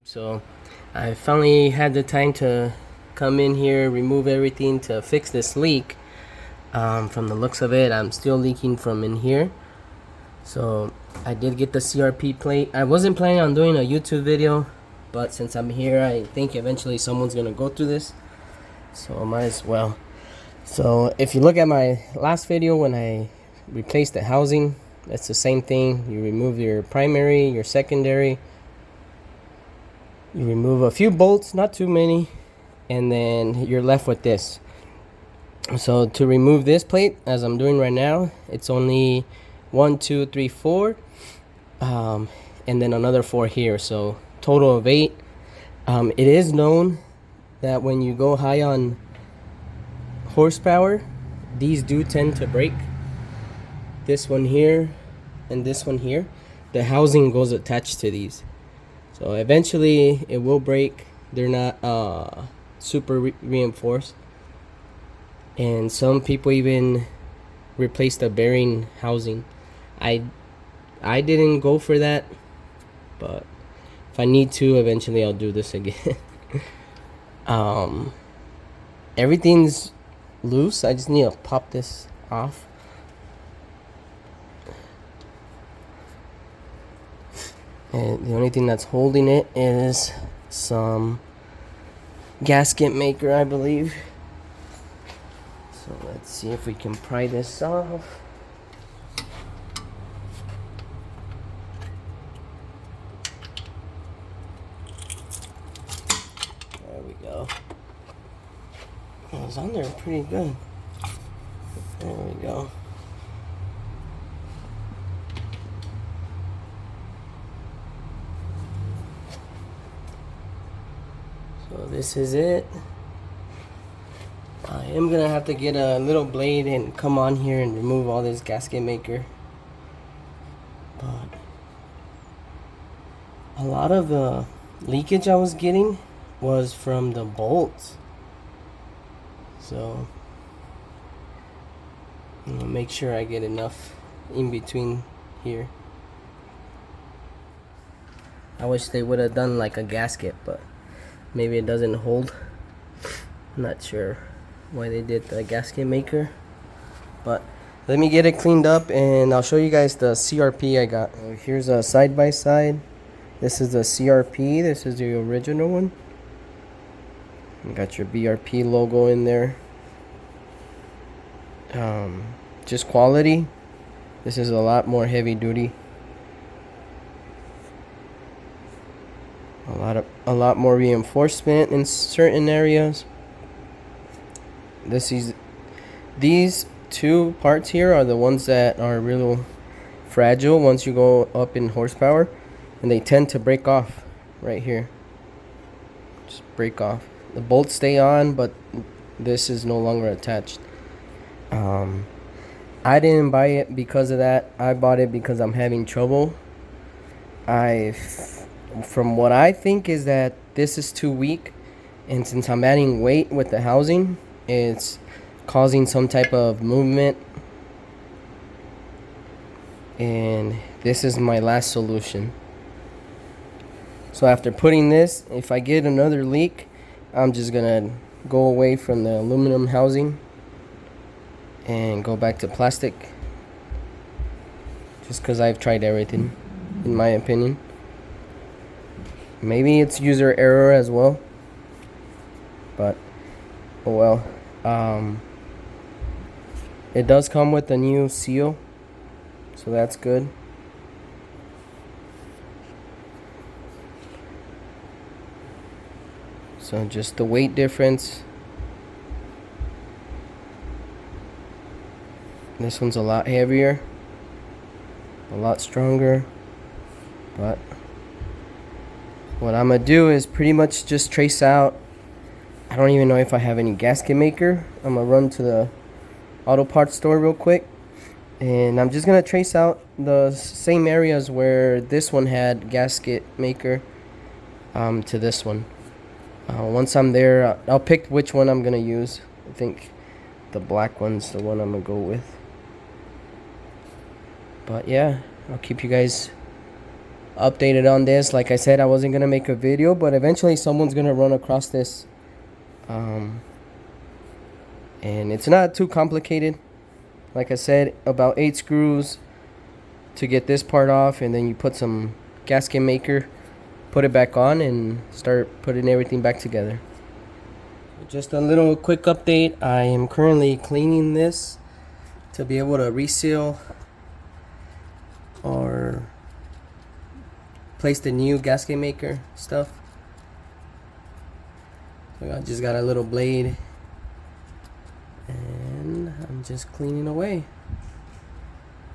So I finally had the time to come in here, remove everything to fix this leak. From the looks of it, I'm still leaking from in here. So I did get the ZRP plate. I wasn't planning on doing a YouTube video, but since I'm here, I think eventually someone's gonna go through this, so I might as well. So if you look at my last video when I replaced the housing, it's the same thing. You remove your primary, your secondary, you remove a few bolts, not too many, and then you're left with this. So to remove this plate, as I'm doing right now, it's only 1, 2, 3, 4, and then another 4 here, so total of 8. It is known that when you go high on horsepower, these do tend to break. This one here and this one here, the housing goes attached to these, so eventually it will break. They're not super reinforced, and some people even replace the bearing housing. I didn't go for that, but if I need to, eventually I'll do this again. Everything's loose. I just need to pop this off. And the only thing that's holding it is some gasket maker, I believe. So let's see if we can pry this off. There we go. It was on there pretty good. There we go. So this is it. I am gonna have to get a little blade and come on here and remove all this gasket maker. But a lot of the leakage I was getting was from the bolts. So I'm gonna make sure I get enough in between here. I wish they would have done like a gasket, but maybe it doesn't hold. I'm not sure why they did the gasket maker, but let me get it cleaned up and I'll show you guys the ZRP I got. Here's a side-by-side. This is the ZRP. This is the original one. You got your BRP logo in there. Just quality. This is a lot more heavy duty. A lot more reinforcement in certain areas. These two parts here are the ones that are real fragile once you go up in horsepower, and they tend to break off right here. Just break off. The bolts stay on, but this is no longer attached. I didn't buy it because of that. I bought it because I'm having trouble. From what I think is that this is too weak, and since I'm adding weight with the housing, it's causing some type of movement, and this is my last solution. So after putting this, if I get another leak, I'm just gonna go away from the aluminum housing and go back to plastic, just because I've tried everything, in my opinion. Maybe it's user error as well, but oh well. It does come with a new seal, so that's good. So just the weight difference. This one's a lot heavier, a lot stronger, but what I'm gonna do is pretty much just trace out. I don't even know if I have any gasket maker. I'm gonna run to the auto parts store real quick, and I'm just gonna trace out the same areas where this one had gasket maker to this one. Once I'm there, I'll pick which one I'm gonna use. I think the black one's the one I'm gonna go with. But yeah, I'll keep you guys updated on this. Like I said, I wasn't gonna make a video, but eventually someone's gonna run across this. And it's not too complicated. Like I said, about 8 screws to get this part off, and then you put some gasket maker, put it back on, and start putting everything back together. Just a little quick update. I am currently cleaning this to be able to reseal or place the new gasket maker stuff. So I just got a little blade and I'm just cleaning away.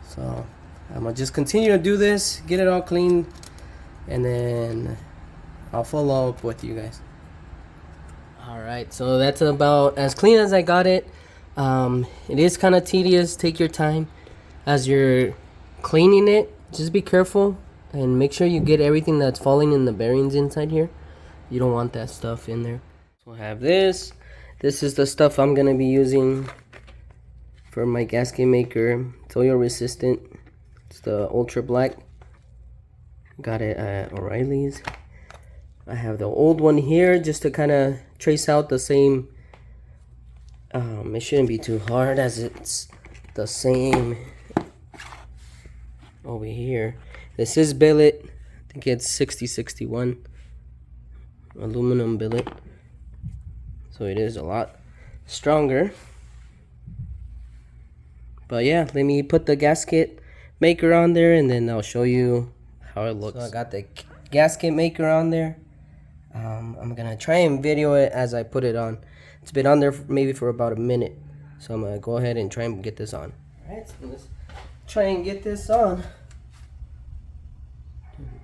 So I'm gonna just continue to do this, get it all clean, and then I'll follow up with you guys. Alright, so that's about as clean as I got it. It is kind of tedious. Take your time as you're cleaning it. Just be careful and make sure you get everything that's falling in the bearings inside here. You don't want that stuff in there. So I have this. This is the stuff I'm gonna be using for my gasket maker. It's oil resistant. It's the Ultra Black. Got it at O'Reilly's. I have the old one here just to kind of trace out the same. It shouldn't be too hard as it's the same over here. This is billet. I think it's 6061 aluminum billet. So it is a lot stronger. But yeah, let me put the gasket maker on there and then I'll show you how it looks. So I got the gasket maker on there. I'm gonna try and video it as I put it on. It's been on there maybe for about a minute. So I'm gonna go ahead and try and get this on. Alright, so let's try and get this on.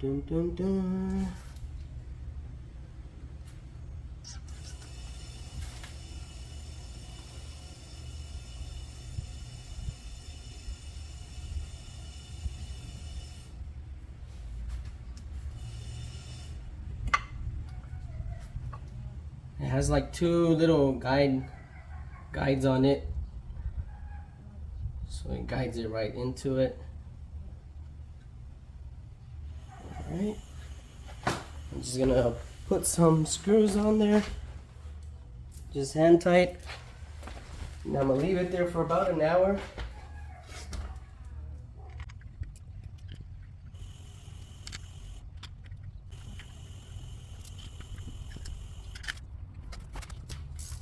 Dun, dun, dun, dun. It has like 2 little guides on it, so it guides it right into it. Alright, I'm just gonna put some screws on there, just hand tight, and I'm gonna leave it there for about an hour.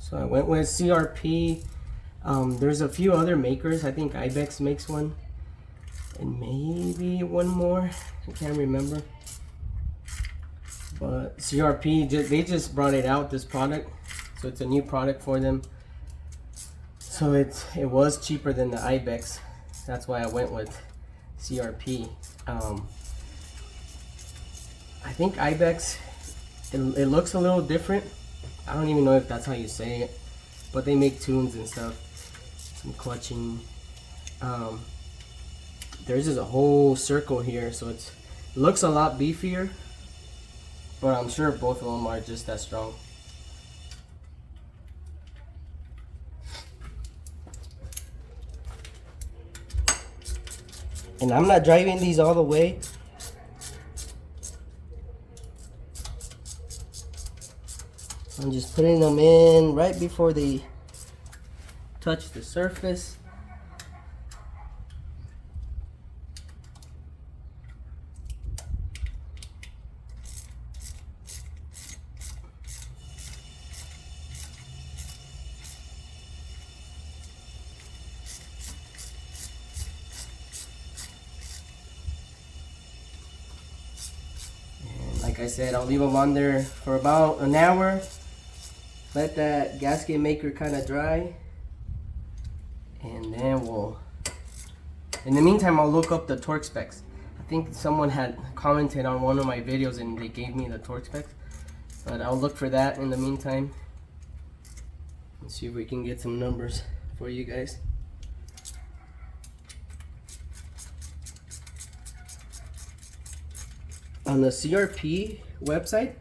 So I went with ZRP. There's a few other makers. I think Ibex makes one, and maybe one more. I can't remember. But ZRP, they just brought it out, this product. So it's a new product for them. So it was cheaper than the Ibex. That's why I went with ZRP. I think Ibex, it looks a little different. I don't even know if that's how you say it, but they make tunes and stuff, some clutching. There's just a whole circle here, so it looks a lot beefier, but I'm sure both of them are just as strong. And I'm not driving these all the way. I'm just putting them in right before they touch the surface. And like I said, I'll leave them on there for about an hour. Let that gasket maker kind of dry, and then in the meantime, I'll look up the torque specs. I think someone had commented on one of my videos and they gave me the torque specs, but I'll look for that in the meantime and see if we can get some numbers for you guys. On the ZRP website,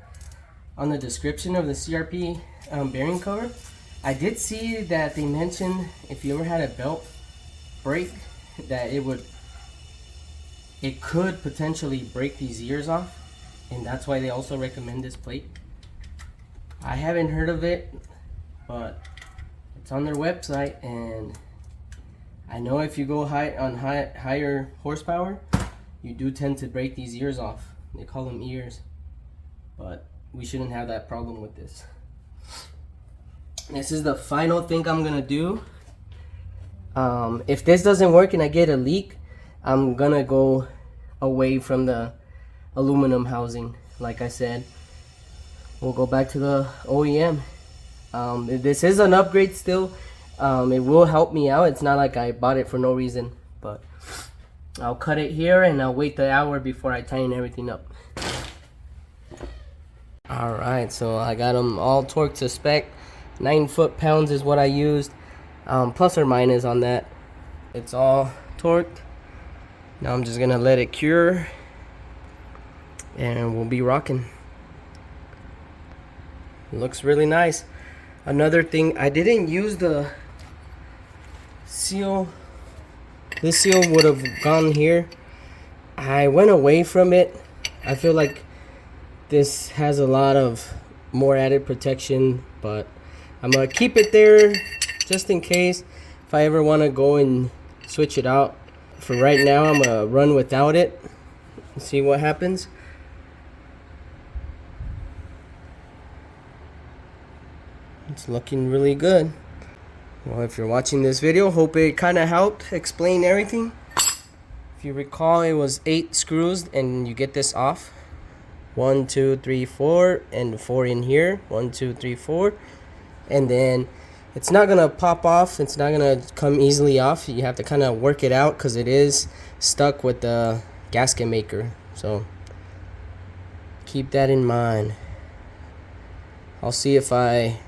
on the description of the ZRP bearing cover, I did see that they mentioned if you ever had a belt break, that it would it could potentially break these ears off, and that's why they also recommend this plate. I haven't heard of it, but it's on their website, and I know if you go higher horsepower, you do tend to break these ears off. They call them ears, but we shouldn't have that problem with this. This is the final thing I'm gonna do. If this doesn't work and I get a leak, I'm gonna go away from the aluminum housing. Like I said, we'll go back to the OEM. This is an upgrade still. It will help me out. It's not like I bought it for no reason, but I'll cut it here and I'll wait the hour before I tighten everything up. Alright, so I got them all torqued to spec. 9 foot-pounds is what I used, plus or minus on that. It's all torqued. Now I'm just gonna let it cure and we'll be rocking. It looks really nice. Another thing, I didn't use the seal. This seal would have gone here. I went away from it. I feel like this has a lot of more added protection, but I'm gonna keep it there just in case if I ever want to go and switch it out. For right now, I'm gonna run without it and see what happens. It's looking really good. Well, if you're watching this video, hope it kind of helped explain everything. If you recall, it was 8 screws and you get this off. 1, 2, 3, 4, and 4 in here. 1, 2, 3, 4. And then it's not gonna pop off. It's not gonna come easily off. You have to kind of work it out because it is stuck with the gasket maker. So keep that in mind. I'll see if I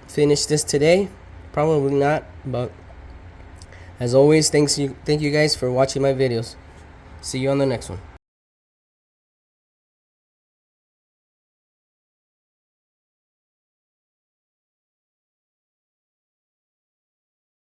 finish this today. Probably not, but as always, thank you guys for watching my videos. See you on the next one.